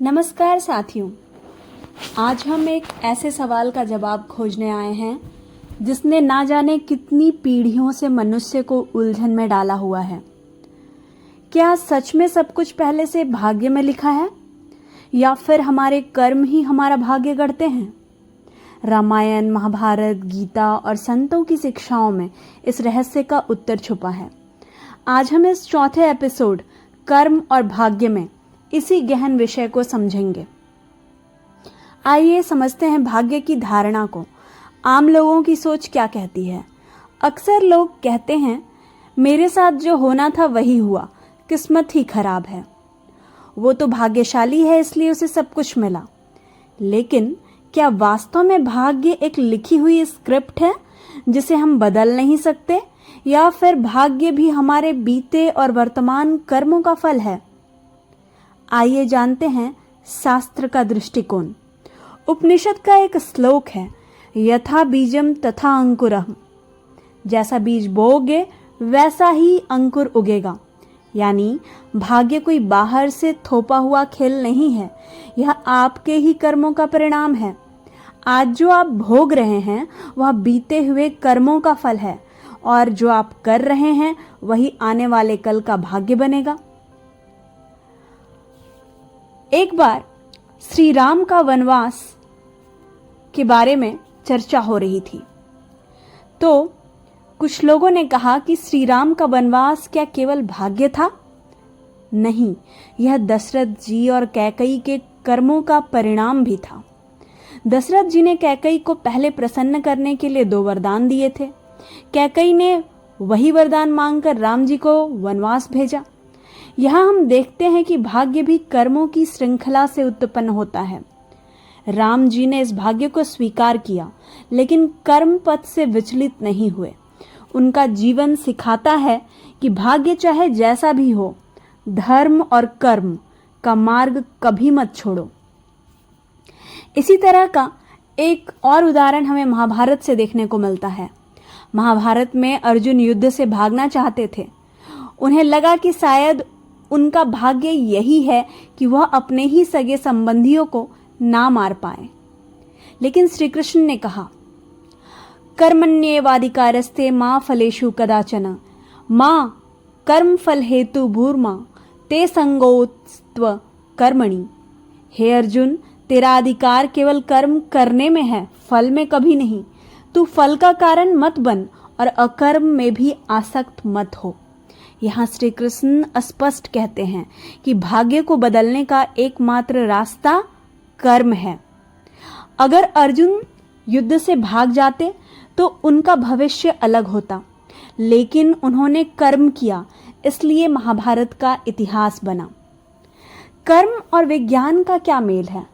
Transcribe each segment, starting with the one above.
नमस्कार साथियों, आज हम एक ऐसे सवाल का जवाब खोजने आए हैं जिसने ना जाने कितनी पीढ़ियों से मनुष्य को उलझन में डाला हुआ है। क्या सच में सब कुछ पहले से भाग्य में लिखा है या फिर हमारे कर्म ही हमारा भाग्य गढ़ते हैं? रामायण, महाभारत, गीता और संतों की शिक्षाओं में इस रहस्य का उत्तर छुपा है। आज हम इस चौथे एपिसोड कर्म और भाग्य में इसी गहन विषय को समझेंगे। आइए समझते हैं भाग्य की धारणा को। आम लोगों की सोच क्या कहती है? अक्सर लोग कहते हैं मेरे साथ जो होना था वही हुआ, किस्मत ही खराब है। वो तो भाग्यशाली है इसलिए उसे सब कुछ मिला। लेकिन क्या वास्तव में भाग्य एक लिखी हुई स्क्रिप्ट है जिसे हम बदल नहीं सकते, या फिर भाग्य भी हमारे बीते और वर्तमान कर्मों का फल है? आइए जानते हैं शास्त्र का दृष्टिकोण। उपनिषद का एक श्लोक है, यथा बीजम तथा अंकुरः। जैसा बीज बोओगे वैसा ही अंकुर उगेगा। यानी भाग्य कोई बाहर से थोपा हुआ खेल नहीं है, यह आपके ही कर्मों का परिणाम है। आज जो आप भोग रहे हैं वह बीते हुए कर्मों का फल है, और जो आप कर रहे हैं वही आने वाले कल का भाग्य बनेगा। एक बार श्री राम का वनवास के बारे में चर्चा हो रही थी, तो कुछ लोगों ने कहा कि श्री राम का वनवास क्या केवल भाग्य था? नहीं, यह दशरथ जी और कैकेयी के कर्मों का परिणाम भी था। दशरथ जी ने कैकेयी को पहले प्रसन्न करने के लिए 2 वरदान दिए थे। कैकेयी ने वही वरदान मांगकर राम जी को वनवास भेजा। यहाँ हम देखते हैं कि भाग्य भी कर्मों की श्रृंखला से उत्पन्न होता है। राम जी ने इस भाग्य को स्वीकार किया, लेकिन कर्म पथ से विचलित नहीं हुए। उनका जीवन सिखाता है कि भाग्य चाहे जैसा भी हो, धर्म और कर्म का मार्ग कभी मत छोड़ो। इसी तरह का एक और उदाहरण हमें महाभारत से देखने को मिलता है। महाभारत में अर्जुन युद्ध से भागना चाहते थे। उन्हें लगा कि शायद उनका भाग्य यही है कि वह अपने ही सगे संबंधियों को ना मार पाए। लेकिन श्री कृष्ण ने कहा, कर्मण्येवाधिकारस्ते मां फलेषु कदाचन मां कर्म फल हेतु भूर्मा ते संगोत्स्त्व कर्मणि। हे अर्जुन, तेरा अधिकार केवल कर्म करने में है, फल में कभी नहीं। तू फल का कारण मत बन और अकर्म में भी आसक्त मत हो। यहाँ श्री कृष्ण स्पष्ट कहते हैं कि भाग्य को बदलने का एकमात्र रास्ता कर्म है। अगर अर्जुन युद्ध से भाग जाते तो उनका भविष्य अलग होता, लेकिन उन्होंने कर्म किया, इसलिए महाभारत का इतिहास बना। कर्म और विज्ञान का क्या मेल है?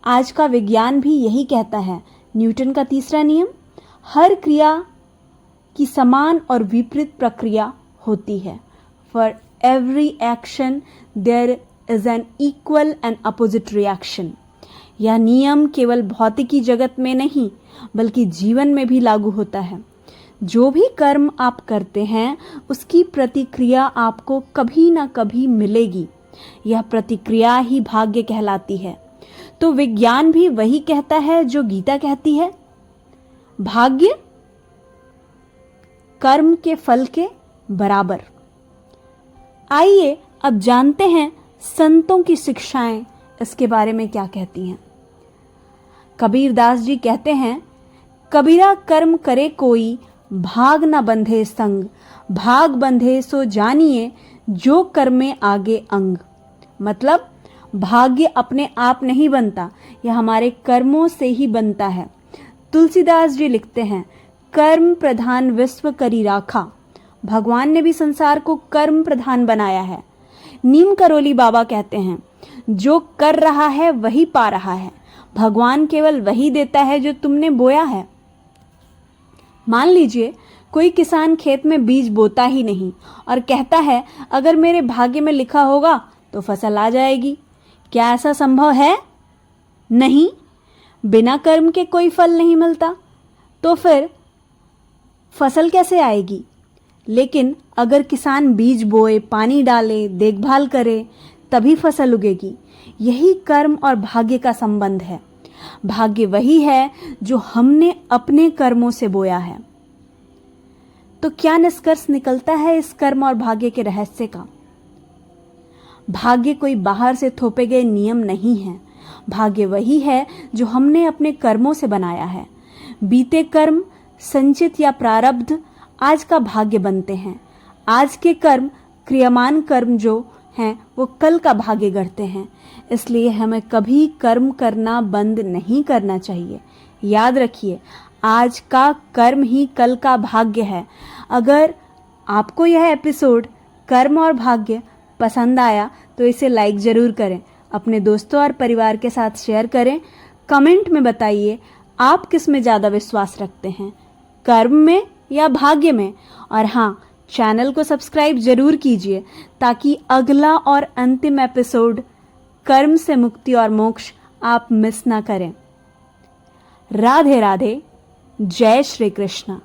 आज का विज्ञान भी यही कहता है। न्यूटन का 3रा नियम, हर क्रिया की समान और विपरीत प्रक्रिया होती है। For every action there is an equal and opposite reaction. यह नियम केवल भौतिकी जगत में नहीं बल्कि जीवन में भी लागू होता है। जो भी कर्म आप करते हैं उसकी प्रतिक्रिया आपको कभी ना कभी मिलेगी। यह प्रतिक्रिया ही भाग्य कहलाती है। तो विज्ञान भी वही कहता है जो गीता कहती है, भाग्य कर्म के फल के बराबर। आइए अब जानते हैं संतों की शिक्षाएं इसके बारे में क्या कहती हैं। कबीरदास जी कहते हैं, कबीरा कर्म करे कोई भाग न बंधे संग, भाग बंधे सो जानिए जो कर्म में आगे अंग। मतलब भाग्य अपने आप नहीं बनता, यह हमारे कर्मों से ही बनता है। तुलसीदास जी लिखते हैं, कर्म प्रधान विश्व करी राखा। भगवान ने भी संसार को कर्म प्रधान बनाया है। नीम करोली बाबा कहते हैं, जो कर रहा है वही पा रहा है। भगवान केवल वही देता है जो तुमने बोया है। मान लीजिए कोई किसान खेत में बीज बोता ही नहीं और कहता है अगर मेरे भाग्य में लिखा होगा तो फसल आ जाएगी। क्या ऐसा संभव है? नहीं। बिना कर्म के कोई फल नहीं मिलता, तो फिर फसल कैसे आएगी? लेकिन अगर किसान बीज बोए, पानी डाले, देखभाल करे, तभी फसल उगेगी। यही कर्म और भाग्य का संबंध है। भाग्य वही है जो हमने अपने कर्मों से बोया है। तो क्या निष्कर्ष निकलता है इस कर्म और भाग्य के रहस्य का? भाग्य कोई बाहर से थोपे गए नियम नहीं है। भाग्य वही है जो हमने अपने कर्मों से बनाया है। बीते कर्म, संचित या प्रारब्ध आज का भाग्य बनते हैं। आज के कर्म, क्रियामान कर्म जो हैं वो कल का भाग्य गढ़ते हैं। इसलिए हमें कभी कर्म करना बंद नहीं करना चाहिए। याद रखिए, आज का कर्म ही कल का भाग्य है। अगर आपको यह एपिसोड कर्म और भाग्य पसंद आया तो इसे लाइक ज़रूर करें, अपने दोस्तों और परिवार के साथ शेयर करें। कमेंट में बताइए आप किस में ज़्यादा विश्वास रखते हैं, कर्म में या भाग्य में। और हाँ, चैनल को सब्सक्राइब जरूर कीजिए ताकि अगला और अंतिम एपिसोड कर्म से मुक्ति और मोक्ष आप मिस ना करें। राधे राधे। जय श्री कृष्ण।